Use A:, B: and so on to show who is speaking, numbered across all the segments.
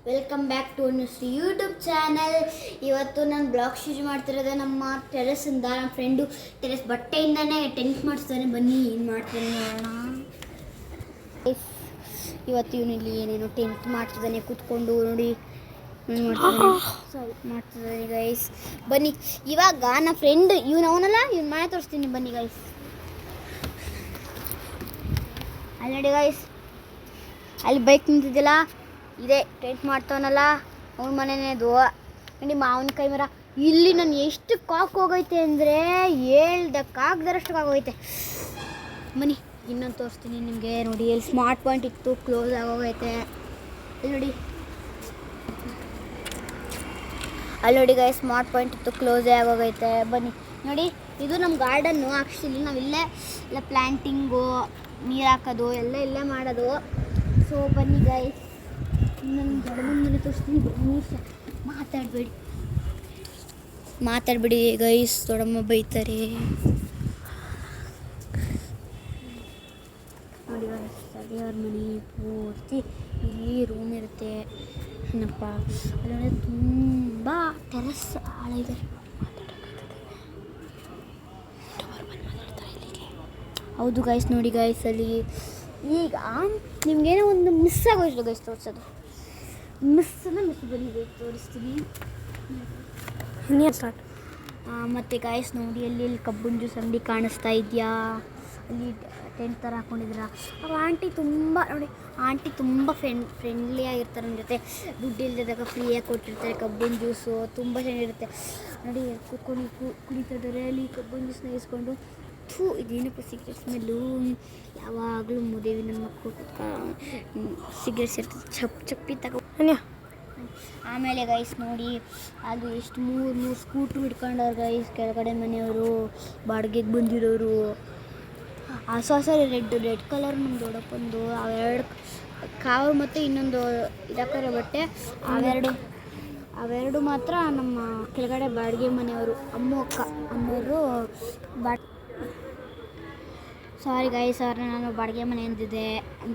A: Welcome back to YouTube channel. ಇವತ್ತು ನಾನು blog shoot ಮಾಡ್ತಿರೋದು ನಮ್ಮ ಟೆರೆಸಿಂದ. ನಮ್ಮ ಫ್ರೆಂಡು ಟೆರೆಸ್ ಬಟ್ಟೆಯಿಂದನೇ ಟೆಂಟ್ ಮಾಡಿಸ್ತಾನೆ. ಬನ್ನಿ ಏನು ಮಾಡ್ತಾನೆ ನೋಡೋಣ. ಇವತ್ತು ಇವನಲ್ಲಿ ಏನೇನು ಟೆಂಟ್ ಮಾಡ್ತಿದ್ದಾನೆ ಕೂತ್ಕೊಂಡು ನೋಡಿ ಮಾಡ್ತಿದ್ದಾನೆ ಗೈಸ್. ಬನ್ನಿ ಇವಾಗ ನಮ್ಮ ಫ್ರೆಂಡ್ ಅವನಲ್ಲ ಇವ್ನು ಮನೆ ತೋರಿಸ್ತೀನಿ ಬನ್ನಿ ಗೈಸ್. ಅಲ್ಲಿ ನೋಡಿ ಗೈಸ್, ಅಲ್ಲಿ ಬೈಕ್ ನಿಂತಿದ್ದಿಲ್ಲ, ಇದೇ ಟೆಂಟ್ ಮಾಡ್ತಾವನಲ್ಲ ಅವ್ನ ಮನೆನೇ ಅದು. ನೋಡಿ ಮಾವಿನಕಾಯಿ ಮರ. ಇಲ್ಲಿ ನಾನು ಎಷ್ಟು ಕಾಕ್ ಹೋಗೈತೆ ಅಂದರೆ ಹೇಳ್ದಕ್ಕಾಗ್ದರಷ್ಟು ಕಾಕೋಗೈತೆ. ಬನ್ನಿ ಇನ್ನೊಂದು ತೋರಿಸ್ತೀನಿ ನಿಮಗೆ. ನೋಡಿ ಎಲ್ಲಿ ಸ್ಮಾರ್ಟ್ ಪಾಯಿಂಟ್ ಇತ್ತು, ಕ್ಲೋಸ್ ಆಗೋಗೈತೆ. ಅಲ್ಲಿ ನೋಡಿ ಗೈ ಸ್ಮಾರ್ಟ್ ಪಾಯಿಂಟ್ ಇತ್ತು, ಕ್ಲೋಸೇ ಆಗೋಗೈತೆ. ಬನ್ನಿ ನೋಡಿ, ಇದು ನಮ್ಮ ಗಾರ್ಡನ್ನು. ಆ್ಯಕ್ಚುಲಿ ನಾವಿಲ್ಲೇ ಎಲ್ಲ ಪ್ಲ್ಯಾಂಟಿಂಗು, ನೀರು ಹಾಕೋದು ಎಲ್ಲ ಇಲ್ಲೇ ಮಾಡೋದು. ಸೊ ಬನ್ನಿ ಗೈಸ್, ನನ್ನ ದೊಡ್ಡಮ್ಮನ ತೋರಿಸ್ತೀನಿ. ಮಾತಾಡಬೇಡಿ ಗೈಸ್, ದೊಡ್ಡಮ್ಮ ಬೈತಾರೆ. ನೋಡಿ ಗೈಸ್, ಅದೇವ್ರ ಮನೆ ಪೂರ್ತಿ ಇಲ್ಲಿ ರೂಮ್ ಇರುತ್ತೆ. ಏನಪ್ಪ ಅಲ್ಲೊಂದು ತುಂಬ ಟೆರೆಸ್ ಆಳ ಇದೆ. ಹೌದು ಗೈಸ್, ನೋಡಿ ಗೈಸ್ ಅಲ್ಲಿ ಈಗ ನಿಮ್ಗೇನೋ ಒಂದು ಮಿಸ್ ಆಗೋಯ್ತು ಗೈಸ್ ತೋರಿಸೋದು. ಮಿಸ್ ಬನ್ನಿ ಗೈಸ್ ತೋರಿಸ್ತೀನಿ. ಮತ್ತು ಗಾಯ್ಸ್ ನೋಡಿ, ಅಲ್ಲಿ ಕಬ್ಬಿನ ಜ್ಯೂಸ್ ಅಂಗಡಿ ಕಾಣಿಸ್ತಾ ಇದೆಯಾ? ಅಲ್ಲಿ ಟೆಂಟ್ ಥರ ಹಾಕ್ಕೊಂಡಿದ್ದೀರಾ. ಆ ಆಂಟಿ ತುಂಬ ನೋಡಿ, ಆಂಟಿ ತುಂಬ ಫ್ರೆಂಡ್ಲಿ ಆಗಿರ್ತಾರೆ. ನಮ್ಮ ಜೊತೆ ದುಡ್ಡು ಇಲ್ಲದಾಗ ಫ್ರೀಯಾಗಿ ಕೊಟ್ಟಿರ್ತಾರೆ ಕಬ್ಬಿನ ಜ್ಯೂಸು. ತುಂಬ ಚೆನ್ನಾಗಿರುತ್ತೆ ನೋಡಿ. ಕೂತ್ಕೊಂಡು ಕುಡಿತಿದ್ದಾರೆ ಅಲ್ಲಿ ಕಬ್ಬಿನ ಜ್ಯೂಸ್ನ ಇಸ್ಕೊಂಡು. ಇದೇನಪ್ಪ ಸಿಗ್ರೆಟ್ ಸ್ಮೆಲ್ಲು. ಯಾವಾಗಲೂ ಮುದೇವಿ ನನ್ನ ಮಕ್ಕಳು ಸಿಗ್ರೆಟ್ಸ್ ಇರ್ತದೆ, ಚಪ್ಪಿ ತಗೋ. ಆಮೇಲೆ ಗೈಸ್ ನೋಡಿ, ಅದು ಎಷ್ಟು ಮೂರು ಸ್ಕೂಟ್ರು ಹಿಡ್ಕೊಂಡವ್ರು ಗೈಸ್. ಕೆಳಗಡೆ ಮನೆಯವರು, ಬಾಡಿಗೆಗೆ ಬಂದಿರೋರು. ಸಾರಿ ರೆಡ್ ಕಲರ್ ನಮ್ಮ ದೊಡ್ಡಪ್ಪಂದು. ಅವೆರಡು ಕಾವು ಮತ್ತು ಇನ್ನೊಂದು ಇದಾಕರೆ ಬಟ್ಟೆ, ಅವೆರಡು ಮಾತ್ರ ನಮ್ಮ ಕೆಳಗಡೆ ಬಾಡಿಗೆ ಮನೆಯವರು, ಅಮ್ಮವರು ಸಾರಿ ಗೈಸ್, ಅವ್ರನ್ನ ನಾನು ಬಾಡಿಗೆ ಮನೆ ಅಂದಿದ್ದೆ.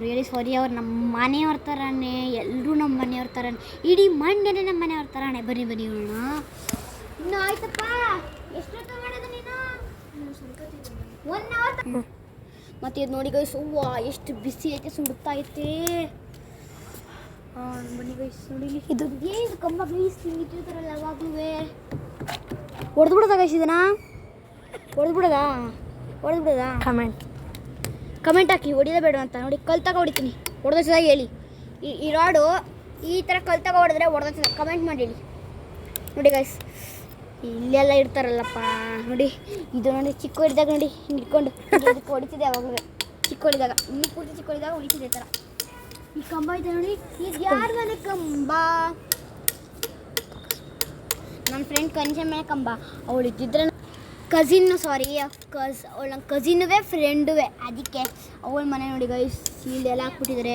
A: Really sorry. ಅವ್ರು ನಮ್ಮ ಮನೆಯವ್ರ ಥರನೇ, ಎಲ್ಲರೂ ನಮ್ಮ ಮನೆಯವ್ರ ಥರನೇ, ಇಡೀ ಮಂಡ್ಯನೇ ನಮ್ಮ ಮನೆಯವ್ರ ಥರನೇ. ಬನ್ನಿ ನೋಡೋಣ. ಇನ್ನು ಆಯ್ತಪ್ಪ, ಎಷ್ಟೊತ್ತು ಮಾಡೋದು ನೀನು? 1 hour. ಮತ್ತು ಇದು ನೋಡಿ ಗೈಸ್, ಹೂವು ಎಷ್ಟು ಬಿಸಿ ಐತೆ, ಸುಡುತ್ತಾ ಐತೆ. ಬನ್ನಿ ಗೈಸ್ ನೋಡಿ, ಇದು ಏನು ಕಂಬ ಗೈಸ್ ಇಟ್ಟಿರ್ತಾರಲ್ಲ ಯಾವಾಗಲೂ. ಹೊಡೆದ್ಬಿಡೋದ ಗೈಸ್, ಇದನ್ನ ಹೊಡೆದ್ಬಿಡೋದಾ? ಕಮೆಂಟ್ ಹಾಕಿ, ಹೊಡಿದ ಬೇಡ ಅಂತ. ನೋಡಿ ಕಲ್ತಾಗ ಹೊಡಿತೀನಿ, ಹೊಡೆದಾಗಿ ಹೇಳಿ. ಈ ರಾಡು ಈ ಥರ ಕಲ್ತಾಗ ಹೊಡೆದ್ರೆ ಹೊಡೆದ ಕಮೆಂಟ್ ಮಾಡಿ ಹೇಳಿ. ನೋಡಿ ಗೈಸ್, ಇಲ್ಲೆಲ್ಲ ಇಡ್ತಾರಲ್ಲಪ್ಪ ನೋಡಿ. ಇದು ನೋಡಿ ಚಿಕ್ಕ ಹೊಡಿದಾಗ ನೋಡಿ ಹಿಂಗೆ ಇಟ್ಕೊಂಡು ಇದಕ್ಕೆ ಹೊಡಿತಿದ್ದೆ ಯಾವಾಗಲೂ. ಚಿಕ್ಕ ಹೊಡಿದಾಗ ಇಲ್ಲಿ ಪೂರ್ತಿ ಚಿಕ್ಕ ಹೊಡಿದಾಗ ಹೊಡಿತಿದ್ದೆ ಈ ಥರ. ಈ ಕಂಬ ಇದೆ ನೋಡಿ, ಇದು ಯಾರ ಮನೆ ಕಂಬ? ನನ್ನ ಫ್ರೆಂಡ್ ಕನಿಷನ್ ಮನೆ ಕಂಬ. ಅವಳು ಇದ್ದಿದ್ರೆ ಅವಳು ನನ್ನ ಕಸಿನ್ವೇ ಫ್ರೆಂಡುವೇ, ಅದಕ್ಕೆ ಅವಳ ಮನೆ ನೋಡಿ ಗೈಸ್. ಇಲ್ಲೆಲ್ಲ ಹಾಕ್ಬಿಟ್ಟಿದ್ದಾರೆ.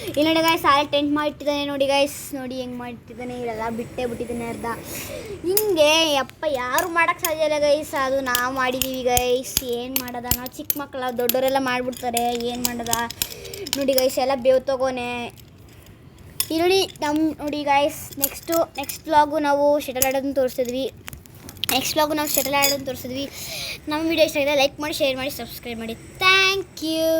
A: ಇಲ್ಲಿ ನೋಡಿ ಗೈಸ್, ಅಲ್ಲಿ ಟೆಂಟ್ ಮಾಡಿಟ್ಟಿದ್ದಾನೆ ನೋಡಿ ಗೈಸ್. ನೋಡಿ ಹೆಂಗೆ ಮಾಡಿಟ್ಟಿದ್ದಾನೆ, ಇಲ್ಲೆಲ್ಲ ಬಿಟ್ಟಿದ್ದಾನೆ ಅರ್ಧ. ಹಿಂಗೆ ಅಪ್ಪ ಯಾರು ಮಾಡೋಕ್ಕೆ ಸಾಧ್ಯ ಇಲ್ಲ ಗೈಸ್, ಅದು ನಾವು ಮಾಡಿದ್ದೀವಿ ಗೈಸ್. ಏನು ಮಾಡೋದ, ನಾವು ಚಿಕ್ಕ ಮಕ್ಕಳು, ದೊಡ್ಡವರೆಲ್ಲ ಮಾಡಿಬಿಡ್ತಾರೆ, ಏನು ಮಾಡೋದ. ನೋಡಿ ಗೈಸ್, ಎಲ್ಲ ಬೇವು ತಗೋನೆ. ಇಲ್ಲಿ ನೋಡಿ ಗೈಸ್, ನೆಕ್ಸ್ಟ್ ವ್ಲಾಗು ನಾವು ಶಟಲ್ ಆಡೋದನ್ನು ತೋರಿಸಿದ್ವಿ. ನಮ್ಮ ವಿಡಿಯೋ ಇಷ್ಟ ಆಗಿದೆ, ಲೈಕ್ ಮಾಡಿ, ಶೇರ್ ಮಾಡಿ, ಸಬ್ಸ್ಕ್ರೈಬ್ ಮಾಡಿ. Thank you.